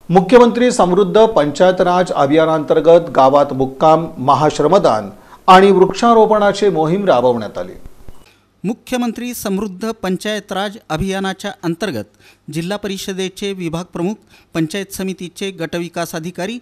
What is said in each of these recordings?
मुख्यमंत्री समृद्ध पंचायत राज अभियानांतर्गत गावात मुक्काम, महाश्रमदान आणि वृक्षारोपणाची मोहीम राबवण्यात आली। मुख्यमंत्री समृद्ध पंचायत राज अभियानाच्या अंतर्गत जिल्हा परिषदेचे विभाग प्रमुख, पंचायत समितीचे गटविकास अधिकारी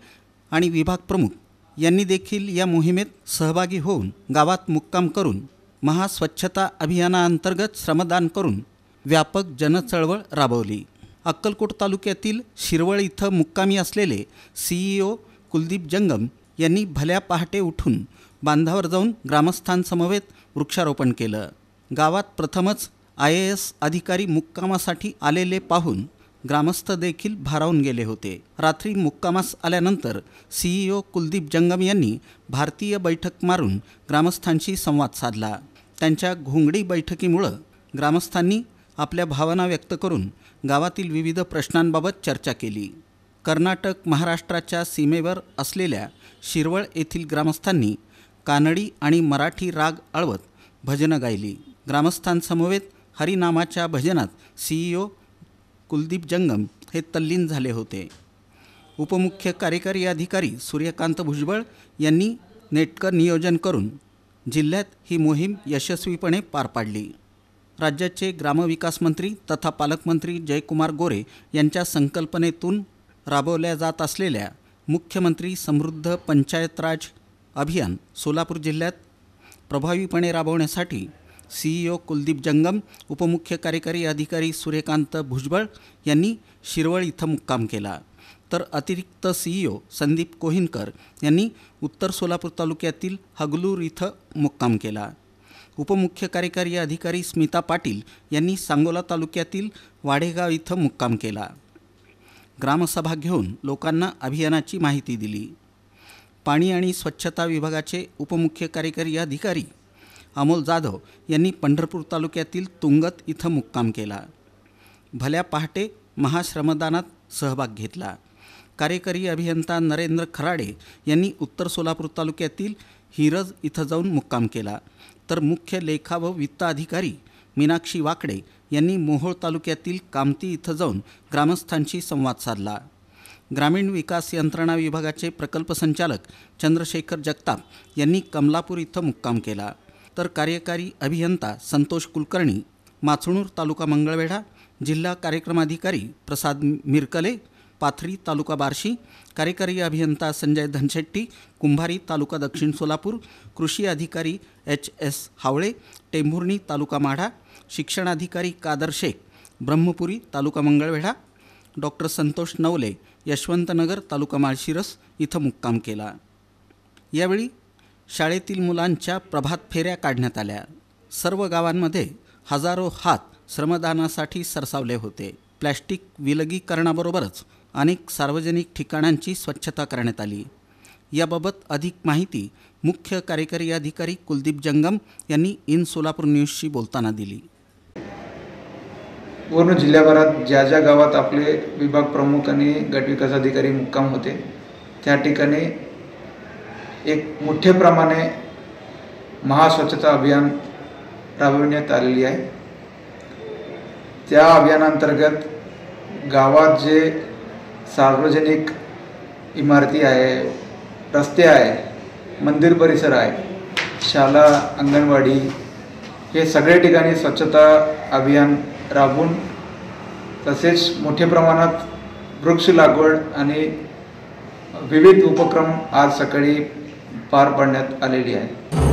आणि विभाग प्रमुख यांनी देखील या मोहिमेत सहभागी होऊन गावात मुक्काम करून महास्वच्छता अभियानांतर्गत श्रमदान करून व्यापक जनचळवळ राबवली। अक्कलकोट तालुक्यातील शिरवळ इथं मुक्कामी असलेले CEO कुलदीप जंगम यांनी भल्या पहाटे उठून बांधावर जाऊन ग्रामस्थांसमवेत वृक्षारोपण केलं। गावात प्रथमच IAS अधिकारी मुक्कामासाठी आलेले पाहून ग्रामस्थ देखील भारावून गेले होते। रात्री मुक्कामास आल्यानंतर CEO कुलदीप जंगम यांनी भारतीय बैठक मारून ग्रामस्थांशी संवाद साधला। त्यांच्या घोंगडी बैठकीमुळे ग्रामस्थांनी आपल्या भावना व्यक्त करून गावातील विविध प्रश्नांबाबत चर्चा केली। कर्नाटक महाराष्ट्राच्या सीमेवर असलेल्या शिरवळ येथील ग्रामस्थांनी कानडी आणि मराठी राग आळवत भजनं गायली। ग्रामस्थांसमवेत हरिनामाच्या भजनात CEO कुलदीप जंगम हे तल्लीन झाले होते। उपमुख्य कार्यकारी अधिकारी सूर्यकांत भुजबळ यांनी नेटकं नियोजन करून जिल्ह्यात ही मोहीम यशस्वीपणे पार पाडली। राज्याचे ग्रामविकास मंत्री तथा पालकमंत्री जयकुमार गोरे यांच्या संकल्पनेतून राबवल्या जात असलेल्या मुख्यमंत्री समृद्ध पंचायत राज अभियान सोलापूर जिल्ह्यात प्रभावीपणे राबवण्यासाठी CEO कुलदीप जंगम, उपमुख्य कार्यकारी अधिकारी सूर्यकांत भुजबळ यांनी शिरवळ इथं मुक्काम केला। तर अतिरिक्त CEO संदीप कोहिनकर यांनी उत्तर सोलापूर तालुक्यातील हगलूर इथं मुक्काम केला। उपमुख्य कार्यकारी अधिकारी स्मिता पाटील यांनी सांगोला तालुक्यातील वाडेगाव इथं मुक्काम केला। ग्रामसभा घेऊन लोकांना अभियानाची माहिती दिली। पाणी आणि स्वच्छता विभागाचे उपमुख्य कार्यकारी अधिकारी अमोल जाधव यांनी पंढरपूर तालुक्यातील तुंगत इथं मुक्काम केला। भल्या पहाटे महाश्रमदानात सहभाग घेतला। कार्यकारी अभियंता नरेंद्र खराडे यांनी उत्तर सोलापूर तालुक्यातील हिरज इथं जाऊन मुक्काम केला। तर मुख्य लेखा व वित्त अधिकारी मीनाक्षी वाकडे यांनी मोहोळ तालुक्यातील कामती इथं जाऊन ग्रामस्थांशी संवाद साधला। ग्रामीण विकास यंत्रणा विभागाचे प्रकल्प संचालक चंद्रशेखर जगताप यांनी कमलापूर इथं मुक्काम केला। तर कार्यकारी अभियंता संतोष कुलकर्णी माचणूर तालुका मंगळवेढा, जिल्हा कार्यक्रमाधिकारी प्रसाद मिरकले पाथरी तालुका बार्शी, कार्यकारी अभियंता संजय धनशेट्टी कुंभारी तालुका दक्षिण सोलापूर, कृषी अधिकारी HS हावळे टेंभुर्णी तालुका माढा, शिक्षणाधिकारी कादर शेख ब्रह्मपुरी तालुका मंगळवेढा, डॉक्टर संतोष नवले यशवंतनगर तालुका माळशिरस इथं मुक्काम केला। यावेळी शाळेतील मुलांच्या प्रभात फेऱ्या काढण्यात आल्या। सर्व गावांमध्ये हजारो हात श्रमदानासाठी सरसावले होते। प्लॅस्टिक विलगीकरणाबरोबरच अनेक सार्वजनिक ठिकाणांची स्वच्छता करण्यात आली। याबाबत अधिक माहिती मुख्य कार्यकारी अधिकारी कुलदीप जंगम यांनी इन सोलापूर न्यूजशी बोलताना दिली। पूर्ण जिल्ह्याभरात ज्या ज्या गावात आपले विभाग प्रमुख आणि गटविकास अधिकारी मुक्काम होते त्या ठिकाणी एक मोठ्या प्रमाणे महास्वच्छता अभियान राबविण्यात आलेली आहे। त्या अभियानांतर्गत गावात जे सार्वजनिक इमारती आहे, रस्ते आहे, मंदिर परिसर आहे, शाळा, अंगणवाडी हे सगळे ठिकाणी स्वच्छता अभियान राबवून तसेच मोठ्या प्रमाणात वृक्ष लागवड आणि विविध उपक्रम आज सकाळी पार पाडण्यात आलेली आहे।